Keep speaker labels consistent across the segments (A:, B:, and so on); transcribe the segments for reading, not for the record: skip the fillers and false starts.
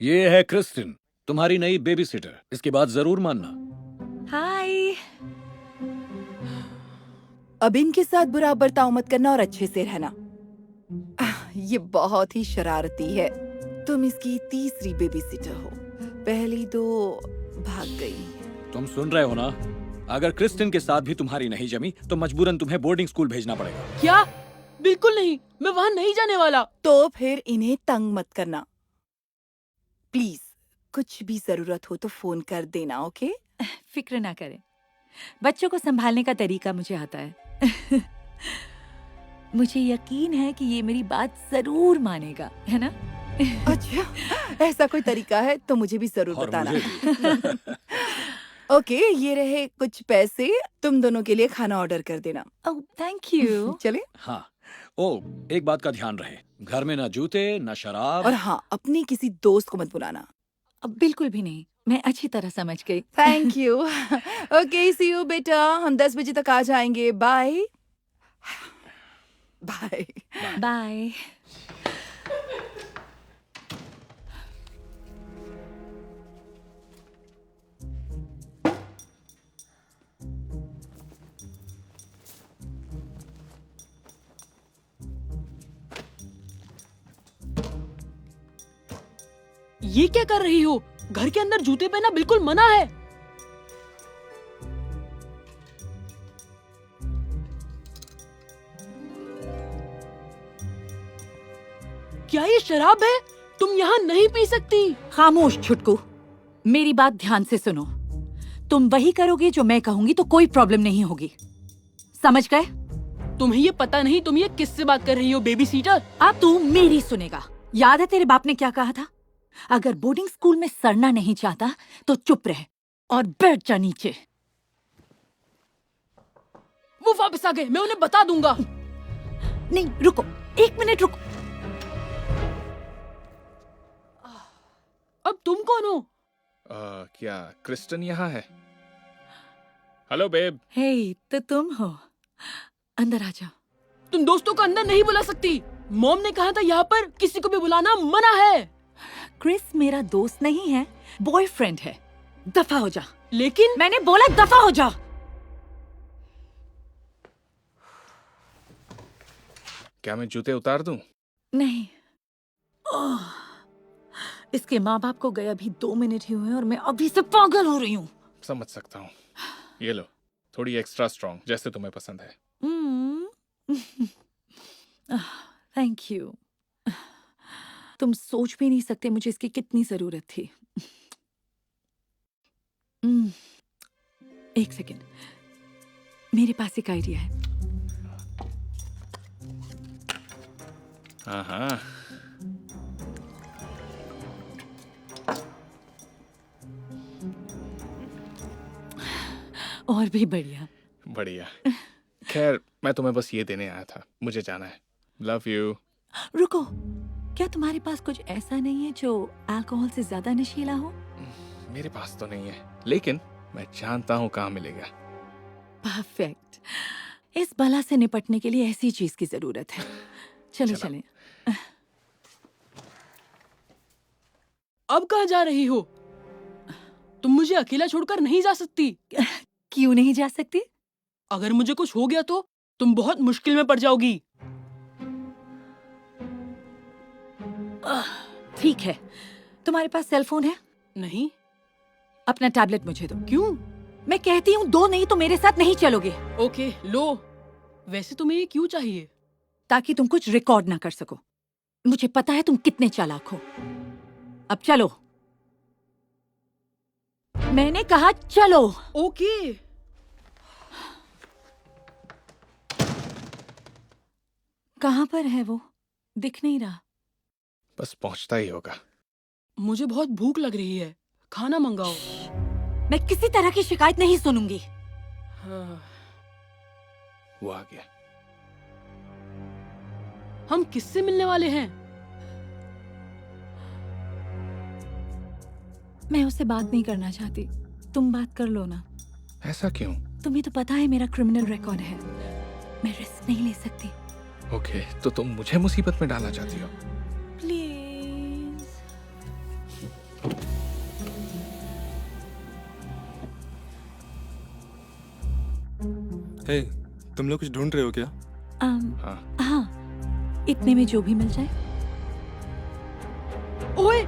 A: ये है क्रिस्टिन, तुम्हारी नई बेबी सिटर। इसकी बात जरूर मानना।
B: हाय।
C: अब इनके साथ बुरा बर्ताव मत करना और अच्छे से रहना। ये बहुत ही शरारती है। तुम इसकी तीसरी बेबी सिटर हो, पहली दो भाग गई।
A: तुम सुन रहे हो ना? अगर क्रिस्टिन के साथ भी तुम्हारी नहीं जमी तो मजबूरन तुम्हें बोर्डिंग स्कूल भेजना पड़ेगा।
D: क्या? बिल्कुल नहीं, मैं वहाँ नहीं जाने वाला।
C: तो फिर इन्हें तंग मत करना प्लीज। कुछ भी जरूरत हो तो फोन कर देना, ओके?
B: फिक्र ना करें, बच्चों को संभालने का तरीका मुझे आता है। मुझे यकीन है कि ये मेरी बात जरूर मानेगा, है ना?
C: अच्छा, ऐसा कोई तरीका है तो मुझे भी जरूर
A: और
C: बताना।
A: मुझे भी।
C: ओके, ये रहे कुछ पैसे, तुम दोनों के लिए खाना ऑर्डर कर देना।
B: ओह, थैंक यू।
C: चले?
A: हाँ। ओ, एक बात का ध्यान रहे, घर में ना जूते ना शराब।
C: और हाँ, अपने किसी दोस्त को मत बुलाना।
B: अब बिल्कुल भी नहीं, मैं अच्छी तरह समझ गई।
C: Thank you. Okay, see you बेटा, हम 10 बजे तक आ जाएंगे। Bye bye.
B: बाय।
D: ये क्या कर रही हो? घर के अंदर जूते पहनना बिल्कुल मना है। क्या ये शराब है? तुम यहाँ नहीं पी सकती।
B: खामोश छुटकू, मेरी बात ध्यान से सुनो। तुम वही करोगे जो मैं कहूंगी तो कोई प्रॉब्लम नहीं होगी, समझ गए?
D: तुम्हें ये पता नहीं तुम ये किससे बात कर रही हो, बेबी सीटर?
B: अब तू मेरी सुनेगा। याद है तेरे बाप ने क्या कहा था? अगर बोर्डिंग स्कूल में सड़ना नहीं चाहता तो चुप रह और बैठ जा नीचे।
D: वो वापस आ गए, मैं उन्हें बता दूंगा।
B: नहीं रुको, 1 मिनट रुको।
D: अब तुम कौन हो?
E: क्या क्रिस्टन यहाँ है? Hello babe.
B: हे, तो तुम हो। अंदर आ जाओ।
D: तुम दोस्तों को अंदर नहीं बुला सकती। मॉम ने कहा था यहाँ पर किसी को भी बुलाना मना है।
B: क्रिस मेरा दोस्त नहीं है, बॉयफ्रेंड है। दफा हो जा।
D: लेकिन
B: मैंने बोला दफा हो जा।
E: क्या मैं जूते उतार दूं?
B: नहीं। ओह, इसके माँ बाप को गए अभी 2 मिनट ही हुए और मैं अभी से पागल हो रही हूँ।
E: समझ सकता हूँ। ये लो, थोड़ी एक्स्ट्रा स्ट्रॉन्ग, जैसे तुम्हें पसंद है।
B: Thank you. तुम सोच भी नहीं सकते मुझे इसकी कितनी जरूरत थी। एक सेकेंड, मेरे पास एक आइडिया है।
E: हाँ।
B: और भी बढ़िया।
E: बढ़िया। खैर, मैं तुम्हें बस ये देने आया था, मुझे जाना है। Love you.
B: रुको, क्या तुम्हारे पास कुछ ऐसा नहीं है जो अल्कोहल से ज्यादा नशीला हो?
E: मेरे पास तो नहीं है, लेकिन मैं जानता हूँ कहाँ मिलेगा।
B: परफेक्ट। इस बला से निपटने के लिए ऐसी चीज की जरूरत है। चलो चलें।
D: अब कहाँ जा रही हो? तुम मुझे अकेला छोड़कर नहीं जा सकती।
B: क्यों नहीं जा सकती?
D: अगर मुझे कुछ हो गया तो तुम बहुत मुश्किल में पड़ जाओगी।
B: ठीक है, तुम्हारे पास सेल फोन है?
D: नहीं।
B: अपना टैबलेट मुझे दो।
D: क्यों?
B: मैं कहती हूँ दो, नहीं तो मेरे साथ नहीं चलोगे।
D: ओके, लो। वैसे तुम्हें ये क्यों चाहिए?
B: ताकि तुम कुछ रिकॉर्ड ना कर सको। मुझे पता है तुम कितने चालाक हो। अब चलो। मैंने कहा चलो।
D: ओके।
B: कहाँ पर है वो? दिख नहीं रहा।
E: बस पहुंचता ही होगा।
D: मुझे बहुत भूख लग रही है, खाना मंगाओ।
B: मैं किसी तरह की शिकायत नहीं सुनूंगी।
D: हाँ।
E: वो आ गया।
D: हम किससे मिलने वाले हैं?
B: मैं उससे बात नहीं करना चाहती, तुम बात कर लो ना।
E: ऐसा क्यों?
B: तुम्हें तो पता है मेरा क्रिमिनल रिकॉर्ड है, मैं रिस्क नहीं ले सकती।
E: ओके, तो तुम मुझे मुसीबत में डालना चाहती हो?
B: प्लीज।
F: हे, तुम लोग कुछ ढूंढ रहे हो क्या?
B: हाँ, इतने में जो भी मिल जाए।
D: ओए,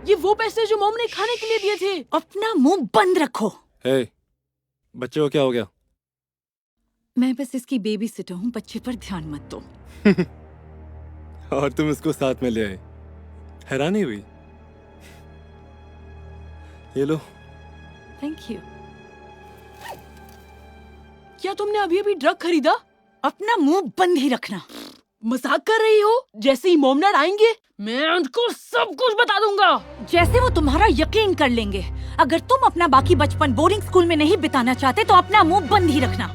D: ये वो पैसे जो मॉम ने खाने के लिए दिए थे।
B: अपना मुंह बंद रखो।
F: हे, बच्चे को क्या हो गया?
B: मैं बस इसकी बेबी सिटर हूँ, बच्चे पर ध्यान मत दो।
F: और तुम इसको साथ में ले आए, हैरानी हुई। ये लो।
B: Thank you.
D: क्या तुमने अभी अभी ड्रग खरीदा?
B: अपना मुंह बंद ही रखना।
D: मजाक कर रही हो? जैसे ही मॉम डैड आएंगे मैं उनको सब कुछ बता दूंगा।
B: जैसे वो तुम्हारा यकीन कर लेंगे। अगर तुम अपना बाकी बचपन बोर्डिंग स्कूल में नहीं बिताना चाहते तो अपना मुंह बंद ही रखना।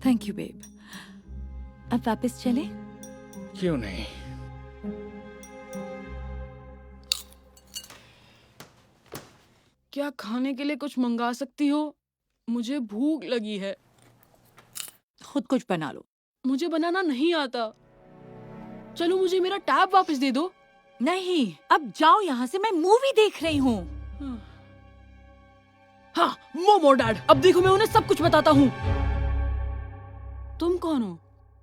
B: Thank you babe. अब वापस चले?
E: क्यों नहीं?
D: क्या खाने के लिए कुछ मंगा सकती हो? मुझे भूख लगी है।
B: खुद कुछ बना लो।
D: मुझे बनाना नहीं आता। चलो मुझे मेरा टैब वापस दे दो।
B: नहीं, अब जाओ यहाँ से, मैं मूवी देख रही हूँ।
D: हाँ, मोमो डैड, अब देखो मैं उन्हें सब कुछ बताता हूँ। तुम कौन हो?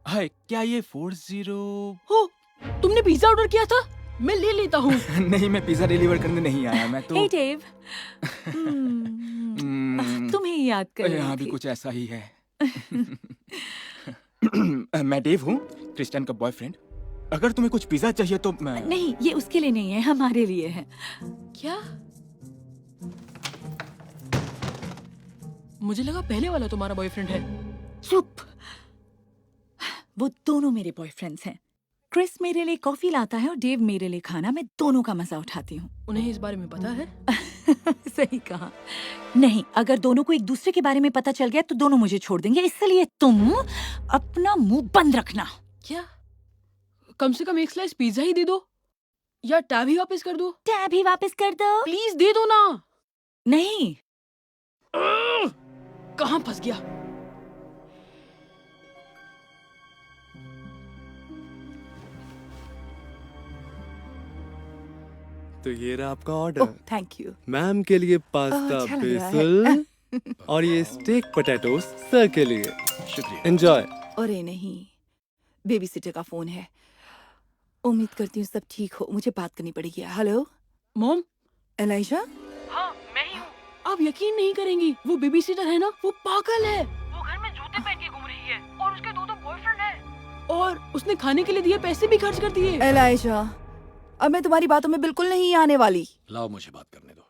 G: हाय, क्या ये 40
D: हो? तुमने पिज्जा ऑर्डर किया था? मैं ले लेता हूँ।
G: नहीं, मैं पिज्जा डिलीवर करने नहीं आया, मैं तो
B: हे डेव। तुम्हें याद कर
G: यहाँ भी कुछ ऐसा ही है। मैं डेव हूँ, क्रिस्टियन का बॉयफ्रेंड। अगर तुम्हें कुछ पिज्जा चाहिए तो मैं...
B: नहीं, ये उसके लिए नहीं है, हमारे लिए है।
D: क्या? मुझे लगा पहले वाला तुम्हारा बॉयफ्रेंड है।
B: चुप। वो दोनों मेरे बॉयफ्रेंड्स हैं। क्रिस मेरे लिए कॉफी लाता है और डेव मेरे लिए खाना। मैं दोनों का मजा उठाती हूँ।
D: उन्हें इस बारे में पता है?
B: सही कहा। नहीं, अगर दोनों को एक दूसरे के बारे में पता चल गया तो दोनों मुझे छोड़ देंगे, इसलिए तुम अपना मुंह बंद रखना।
D: क्या? कम से कम एक स्लाइस पिज्जा ही दे दो, या टैब ही वापस कर दो।
B: टैब ही वापस कर दो।
D: प्लीज दे दो ना।
B: नहीं।
D: कहाँ फंस गया?
F: तो ये रहा आपका ऑर्डर।
C: Thank you.
F: मैम के लिए पास्ता
C: अच्छा लग रहा है।
F: बेसिल और ये स्टेक पोटैटोस सर के लिए।
G: शुक्रिया।
F: एंजॉय।
C: अरे नहीं, बेबी सिटर का फोन है। उम्मीद करती हूँ सब ठीक हो, मुझे बात करनी पड़ेगी। Hello
D: mom.
C: एलाइजा।
D: हाँ, मैं ही हूँ। आप यकीन नहीं करेंगी, वो बेबी सिटर है ना, वो पागल है। वो घर में जूते पहन के घूम रही है और उसके दो बॉयफ्रेंड हैं। और उसने खाने के लिए दिए पैसे भी खर्च कर दिए।
C: एलाइजा, अब मैं तुम्हारी बातों में बिल्कुल नहीं आने वाली।
A: लाओ मुझे बात करने दो।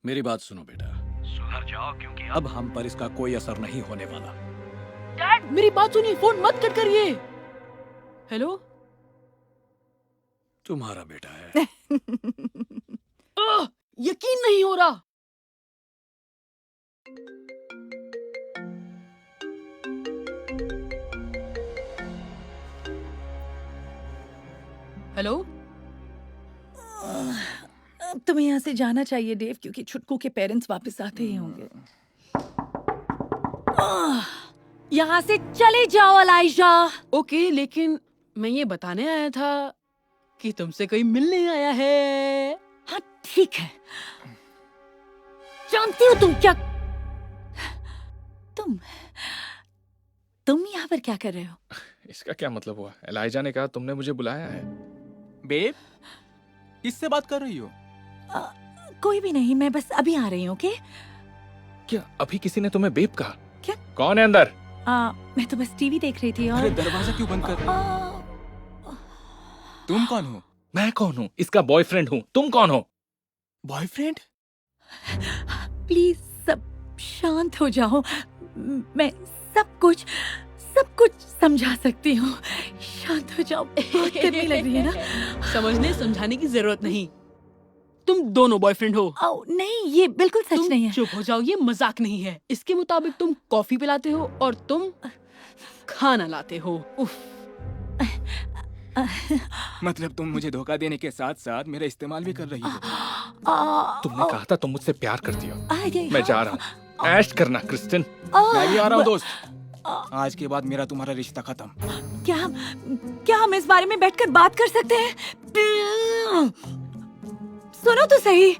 A: मेरी बात सुनो बेटा, सुधर जाओ क्योंकि अब हम पर इसका कोई असर नहीं होने वाला।
D: डैड, मेरी बात सुनिए, फोन मत कट करिए। हेलो?
A: तुम्हारा बेटा है।
D: यकीन नहीं हो रहा। हेलो?
B: अब तुम्हें यहाँ से जाना चाहिए डेव, क्योंकि छुटकू के पेरेंट्स वापस आते ही होंगे। यहाँ से चले जाओ एलाइजा।
D: ओके, लेकिन मैं ये बताने आया था कि तुमसे कोई मिलने आया है।
B: हाँ ठीक है, जानती हो तुम क्या, तुम यहाँ पर क्या कर रहे हो?
E: इसका क्या मतलब हुआ? एलाइजा ने कहा तुमने मुझे बुलाया है।
G: बेब, किससे बात कर रही हो?
B: कोई भी नहीं, मैं बस अभी आ रही हूँ। ओके?
E: क्या अभी किसी ने तुम्हें बेब कहा?
B: क्या?
E: कौन है अंदर?
B: मैं तो बस टीवी देख रही थी और
G: अरे दरवाजा क्यों बंद कर रही हो? तुम कौन हो?
E: मैं कौन हूँ? इसका बॉयफ्रेंड हूँ। तुम कौन हो?
G: बॉयफ्रेंड?
B: प्लीज सब शांत हो जाओ। मैं सब कुछ समझा सकती हूँ। शांत हो जाओ। बहुत गर्मी लग रही है ना?
D: समझने समझाने की जरूरत नहीं। तुम दोनों बॉयफ्रेंड हो।
B: नहीं, ये बिल्कुल सच
D: तुम
B: नहीं है।
D: चुप हो जाओ, ये मजाक नहीं है। इसके मुताबिक तुम कॉफी पिलाते हो और तुम खाना लाते हो। उफ।
G: मतलब तुम मुझे धोखा देने के साथ साथ मेरा इस्तेमाल भी कर रही हो।
E: तुमने कहा था तुम मुझसे प्यार करती हो।
B: आगे,
E: मैं जा रहा हूँ। ऐश करना क्रिस्टिन।
G: मैं भी आ रहा हूँ दोस्त। आज के बाद मेरा तुम्हारा रिश्ता खत्म।
B: क्या हम इस बारे में बैठकर बात कर सकते हैं? सुनो तो सही।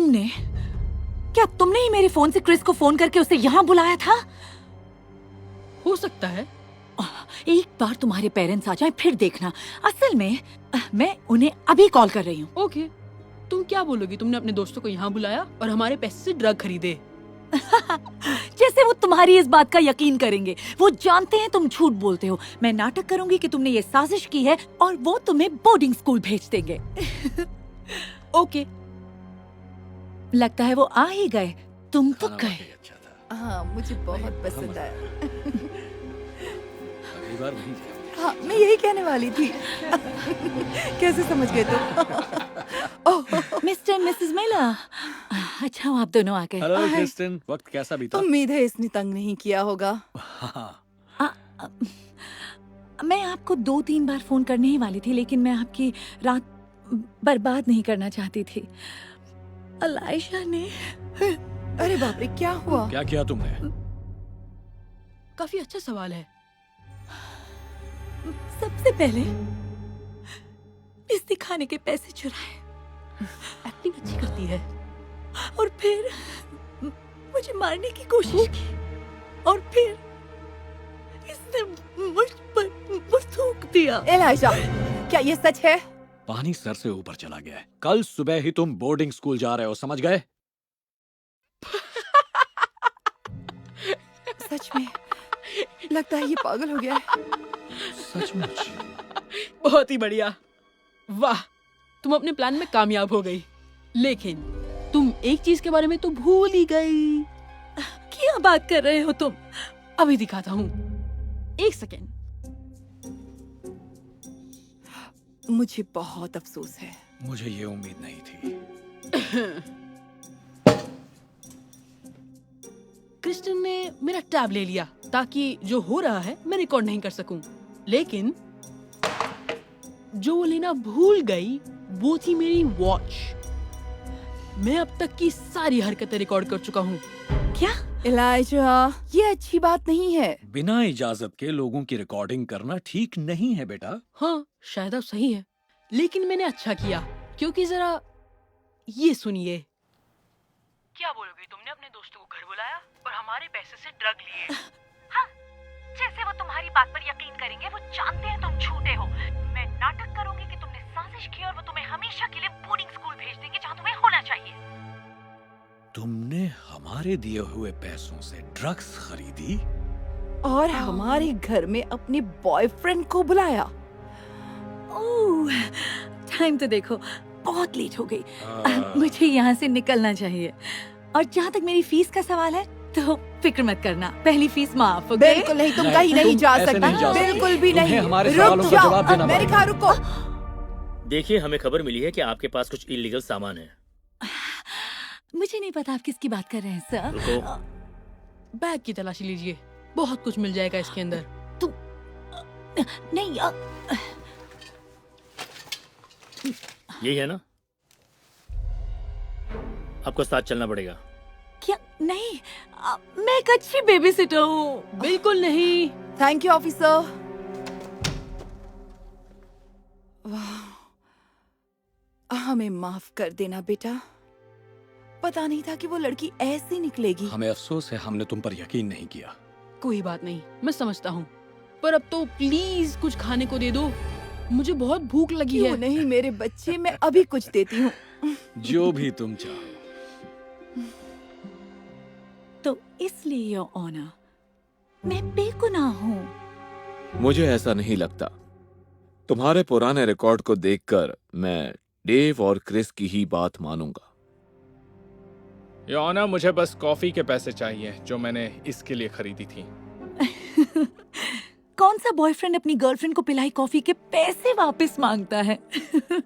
B: क्या तुमने ही मेरे फोन से क्रिस को फोन करके उसे यहाँ बुलाया था?
D: हो सकता है।
B: एक बार तुम्हारे पेरेंट्स आ जाएं फिर देखना। असल में मैं उन्हें अभी कॉल कर रही हूँ।
D: ओके, तुम क्या बोलोगी? तुमने अपने दोस्तों को यहाँ बुलाया और हमारे पैसे से ड्रग खरीदे।
B: जैसे वो तुम्हारी इस बात का यकीन करेंगे। वो जानते हैं तुम झूठ बोलते हो। मैं नाटक करूंगी कि तुमने ये साजिश की है और वो तुम्हें बोर्डिंग स्कूल भेज देंगे।
D: ओके,
B: लगता है वो आ ही गए। तुम तो
A: खाना
B: गए।
A: वाकई अच्छा था।
C: हाँ, मुझे बहुत पसंद आया।
A: अगली बार वहीं जाएंगे।
C: हाँ, मैं यही कहने वाली थी। कैसे समझ गए तुम?
B: मिस्टर मिसेस मिलर, अच्छा हो आप दोनों आ गए।
A: हेलो क्रिस्टन, वक्त कैसा बीता?
C: उम्मीद है इसने तंग नहीं किया होगा।
A: हाँ,
B: मैं आपको 2-3 बार फोन करने ही वाली थी, लेकिन मैं आपकी रात बर्बाद नहीं करना चाहती थी। अलाइशा ने
C: अरे बाप रे, क्या हुआ?
A: क्या किया तुमने?
D: काफी अच्छा सवाल है।
B: सबसे पहले इसने खाने के पैसे चुराए
D: एक्टिंग अच्छी करती है।
B: और फिर मुझे मारने की कोशिश की और फिर इसने मुझ पर थूक दिया।
C: एलाइजा, क्या ये सच है?
A: पानी सर से ऊपर चला गया है। कल सुबह ही तुम बोर्डिंग स्कूल जा रहे हो, समझ गए?
C: सच में लगता है ये पागल हो गया है।
A: सचमुच?
D: बहुत ही बढ़िया, वाह, तुम अपने प्लान में कामयाब हो गई। लेकिन तुम एक चीज के बारे में तो भूल ही गई।
B: क्या बात कर रहे हो तुम?
D: अभी दिखाता हूँ, एक सेकेंड।
C: मुझे बहुत अफसोस है।
A: मुझे ये उम्मीद नहीं थी।
D: क्रिस्टन ने मेरा टैब ले लिया ताकि जो हो रहा है मैं रिकॉर्ड नहीं कर सकूं। लेकिन जो वो लेना भूल गई वो थी मेरी वॉच। मैं अब तक की सारी हरकतें रिकॉर्ड कर चुका हूँ।
B: क्या?
C: एलाइजा, ये अच्छी बात नहीं है।
A: बिना इजाजत के लोगों की रिकॉर्डिंग करना ठीक नहीं है बेटा।
D: हाँ, शायद अब सही है, लेकिन मैंने अच्छा किया, क्योंकि जरा ये सुनिए। क्या बोलोगे? तुमने अपने दोस्तों को घर बुलाया और हमारे पैसे से ड्रग लिए।
B: हाँ, जैसे वो तुम्हारी बात पर यकीन करेंगे। वो जानते हैं तुम झूठे हो। मैं नाटक करूंगी कि तुमने साजिश की और वो तुम्हें हमेशा के लिए बोर्डिंग स्कूल भेज देंगे जहाँ तुम्हें होना चाहिए।
A: तुमने हमारे दिए हुए पैसों से ड्रग्स खरीदी
C: और हमारे घर में अपने बॉयफ्रेंड को बुलाया।
B: ओह, टाइम तो देखो, बहुत लेट हो गई। मुझे यहाँ से निकलना चाहिए। और जहाँ तक मेरी फीस का सवाल है तो फिक्र मत करना, पहली फीस माफ। ओके?
C: बिल्कुल नहीं, तुम कहीं नहीं जा
A: ऐसे नहीं जा
C: सकती।
A: सकती।
C: बिल्कुल भी
A: तुम्हें
C: नहीं।
A: हमारे सवालों का जवाब देना
C: मेरे
A: पड़ेगा।
C: खा रुको।
H: देखिए, हमें खबर मिली है कि आपके पास कुछ इलीगल सामान है।
B: मुझे नहीं पता आप किसकी बात कर रहे हैं सर।
H: रुको।
D: बैग की तलाशी लीजिए, बहुत कुछ मिल जाएगा इसके अंदर।
B: नहीं,
H: यही है ना? आपको साथ चलना पड़ेगा।
B: क्या? नहीं, मैं एक अच्छी बेबी सिटर हूँ।
D: बिल्कुल नहीं।
C: Thank you officer. वाह, हमें माफ कर देना बेटा। पता नहीं था कि वो लड़की ऐसी निकलेगी।
A: हमें अफसोस है हमने तुम पर यकीन नहीं किया।
D: कोई बात नहीं, मैं समझता हूँ, पर अब तो प्लीज कुछ खाने को दे दो, मुझे बहुत भूख लगी
C: क्यों
D: है।
C: नहीं मेरे बच्चे, मैं अभी कुछ देती हूँ।
A: जो भी तुम चाहो।
B: तो इसलिए योर ऑनर, मैं बेगुनाह हूँ।
I: मुझे ऐसा नहीं लगता। तुम्हारे पुराने रिकॉर्ड को देखकर मैं डेव और क्रिस की ही बात मानूंगा।
E: योना, मुझे बस कॉफी के पैसे चाहिए जो मैंने इसके लिए खरीदी थी।
B: कौन सा बॉयफ्रेंड अपनी गर्लफ्रेंड को पिलाई कॉफी के पैसे वापस मांगता है?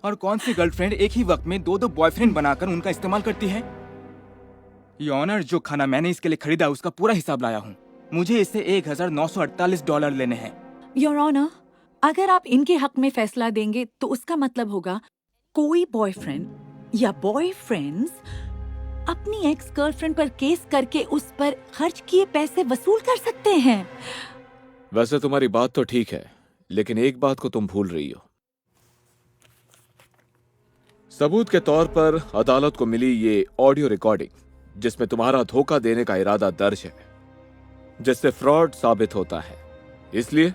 G: और कौन सी गर्लफ्रेंड एक ही वक्त में दो बॉयफ्रेंड बनाकर उनका इस्तेमाल करती है? योनर, जो खाना मैंने इसके लिए खरीदा उसका पूरा हिसाब लाया हूँ। मुझे इससे $1948 लेने हैं।
B: योर ऑनर, अगर आप इनके हक में फैसला देंगे तो उसका मतलब होगा कोई बॉयफ्रेंड या बॉयफ्रेंड्स अपनी एक्स गर्लफ्रेंड पर केस करके उस पर खर्च किए पैसे वसूल कर सकते हैं।
I: वैसे तुम्हारी बात तो ठीक है, लेकिन एक बात को तुम भूल रही हो। सबूत के तौर पर अदालत को मिली ये ऑडियो रिकॉर्डिंग जिसमें तुम्हारा धोखा देने का इरादा दर्ज है, जिससे फ्रॉड साबित होता है। इसलिए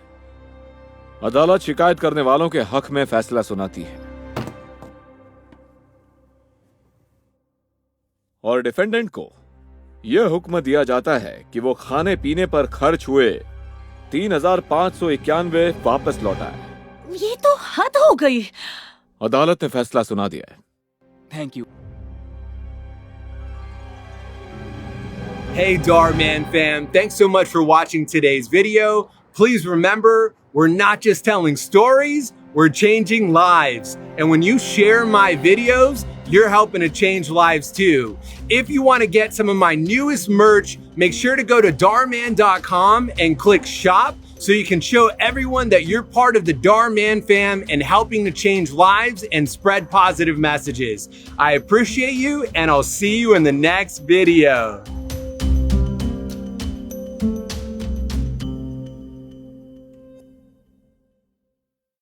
I: अदालत शिकायत करने वालों के हक में फैसला सुनाती है और डिफेंडेंट को यह हुक्म दिया जाता है कि वो खाने पीने पर खर्च हुए 3,591 वापस लौटाए।
B: ये तो हद हो गई।
I: अदालत ने फैसला सुना दिया है।
G: Thank you.
J: Hey Darman fam, thanks so much for watching today's video. Please remember, we're not just telling stories, we're changing lives. And when you share my videos, you're helping to change lives too. If you want to get some of my newest merch, make sure to go to Darman.com and click shop so you can show everyone that you're part of the Darman fam and helping to change lives and spread positive messages. I appreciate you and I'll see you in the next video.